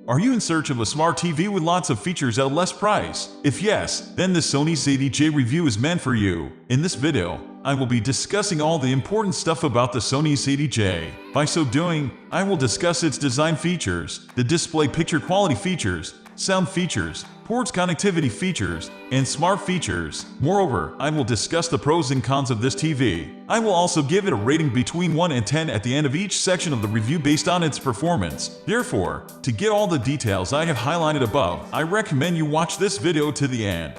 Are you in search of a smart TV with lots of features at a less price? If yes, then the Sony X80J review is meant for you. In this video, I will be discussing all the important stuff about the Sony X80J. By so doing, I will discuss its design features, the display picture quality features, sound features, ports connectivity features, and smart features. Moreover, I will discuss the pros and cons of this TV. I will also give it a rating between 1 and 10 at the end of each section of the review based on its performance. Therefore, to get all the details I have highlighted above, I recommend you watch this video to the end.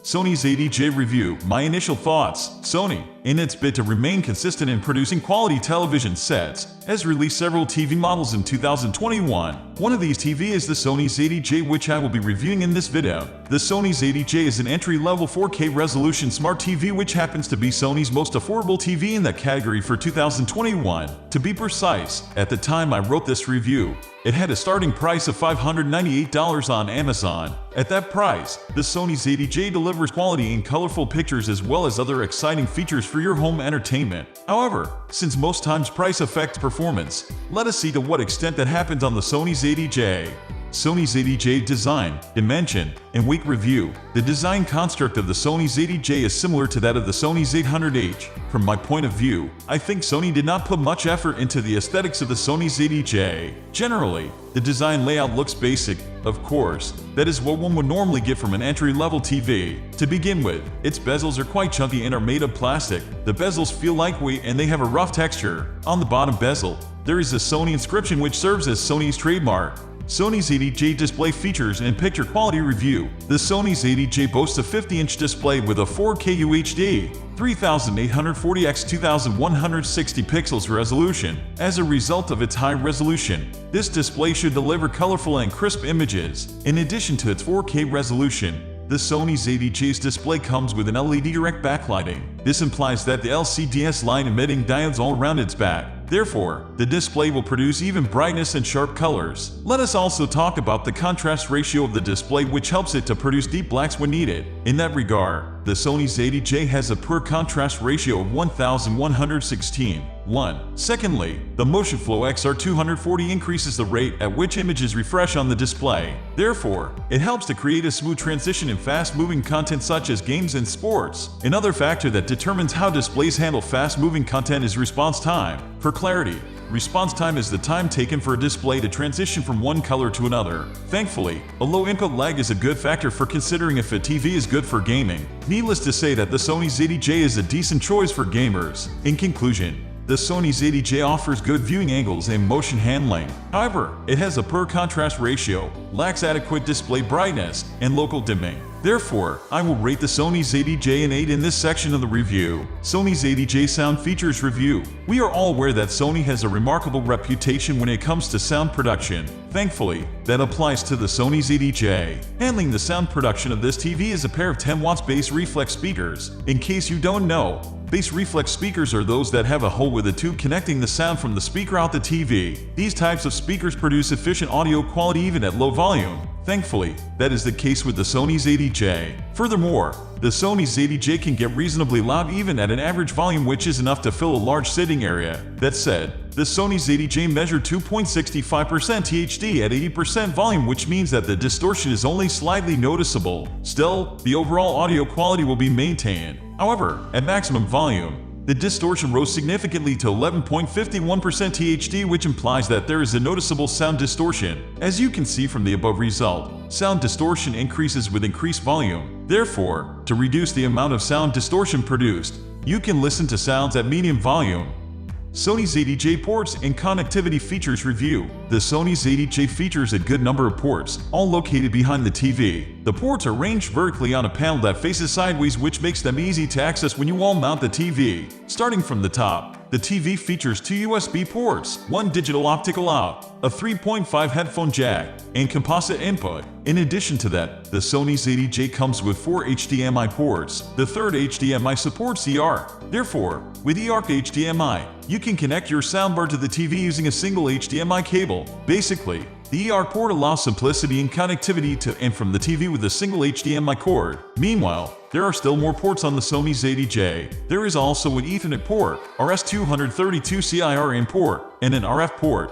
Sony's X80J review. My initial thoughts. Sony, in its bid to remain consistent in producing quality television sets, has released several TV models in 2021. One of these TV is the Sony X80J, which I will be reviewing in this video. The Sony X80J is an entry-level 4K resolution smart TV which happens to be Sony's most affordable TV in that category for 2021. To be precise, at the time I wrote this review, it had a starting price of $598 on Amazon. At that price, the Sony X80J delivers quality and colorful pictures as well as other exciting features for your home entertainment. However, since most times price affects performance, let us see to what extent that happens on the Sony X80J. Sony's X80J design, dimension, and weight review. The design construct of the Sony X80J is similar to that of the Sony X800H. From my point of view, I think Sony did not put much effort into the aesthetics of the Sony X80J. Generally, the design layout looks basic, of course. That is what one would normally get from an entry-level TV. To begin with, its bezels are quite chunky and are made of plastic. The bezels feel lightweight and they have a rough texture. On the bottom bezel, there is a Sony inscription which serves as Sony's trademark. Sony's X80J display features and picture quality review. The Sony's X80J boasts a 50-inch display with a 4K UHD, 3840x2160 pixels resolution. As a result of its high resolution, this display should deliver colorful and crisp images. In addition to its 4K resolution, the Sony X80J's display comes with an LED direct backlighting. This implies that the LCDs line emitting diodes all around its back. Therefore, the display will produce even brightness and sharp colors. Let us also talk about the contrast ratio of the display, which helps it to produce deep blacks when needed. In that regard, the Sony X80J has a poor contrast ratio of 1116:1. Secondly, the Motion Flow XR240 increases the rate at which images refresh on the display. Therefore, it helps to create a smooth transition in fast-moving content such as games and sports. Another factor that determines how displays handle fast-moving content is response time. For clarity, response time is the time taken for a display to transition from one color to another. Thankfully, a low input lag is a good factor for considering if a TV is good for gaming. Needless to say that the Sony X80J is a decent choice for gamers. In conclusion, the Sony X80J offers good viewing angles and motion handling. However, it has a poor contrast ratio, lacks adequate display brightness, and local dimming. Therefore, I will rate the Sony X80J an 8 in this section of the review. Sony's X80J sound features review. We are all aware that Sony has a remarkable reputation when it comes to sound production. Thankfully, that applies to the Sony X80J. Handling the sound production of this TV is a pair of 10 watts bass reflex speakers. In case you don't know, bass reflex speakers are those that have a hole with a tube connecting the sound from the speaker out the TV. These types of speakers produce efficient audio quality even at low volume. Thankfully, that is the case with the Sony X80J. Furthermore, the Sony X80J can get reasonably loud even at an average volume, which is enough to fill a large sitting area. That said, the Sony X80J measured 2.65% THD at 80% volume, which means that the distortion is only slightly noticeable. Still, the overall audio quality will be maintained. However, at maximum volume, the distortion rose significantly to 11.51% THD, which implies that there is a noticeable sound distortion. As you can see from the above result, sound distortion increases with increased volume. Therefore, to reduce the amount of sound distortion produced, you can listen to sounds at medium volume. Sony's X80J ports and connectivity features review. The Sony's X80J features a good number of ports, all located behind the TV. The ports are arranged vertically on a panel that faces sideways, which makes them easy to access when you wall mount the TV. Starting from the top, the TV features 2 USB ports, 1 digital optical out, a 3.5 headphone jack, and composite input. In addition to that, the Sony X80J comes with 4 HDMI ports. The third HDMI supports eARC. Therefore, with eARC HDMI, you can connect your soundbar to the TV using a single HDMI cable. Basically, The ER port allows simplicity and connectivity to and from the TV with a single HDMI cord. Meanwhile, there are still more ports on the Sony X80J. There is also an Ethernet port, RS-232 port, and an RF port.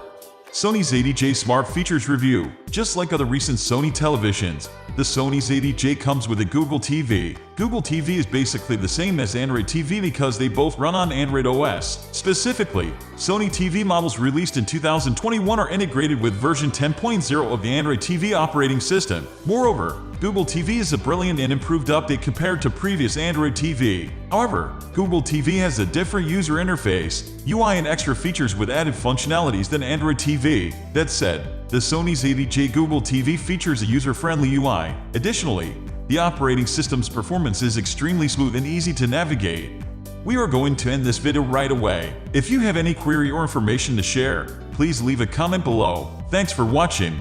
Sony X80J Smart Features Review. Just like other recent Sony televisions, the Sony X80J comes with a Google TV. Google TV is basically the same as Android TV because they both run on Android OS. Specifically, Sony TV models released in 2021 are integrated with version 10.0 of the Android TV operating system. Moreover, Google TV is a brilliant and improved update compared to previous Android TV. However, Google TV has a different user interface, UI and extra features with added functionalities than Android TV. That said, the Sony X80J Google TV features a user-friendly UI. Additionally, the operating system's performance is extremely smooth and easy to navigate. We are going to end this video right away. If you have any query or information to share, please leave a comment below. Thanks for watching.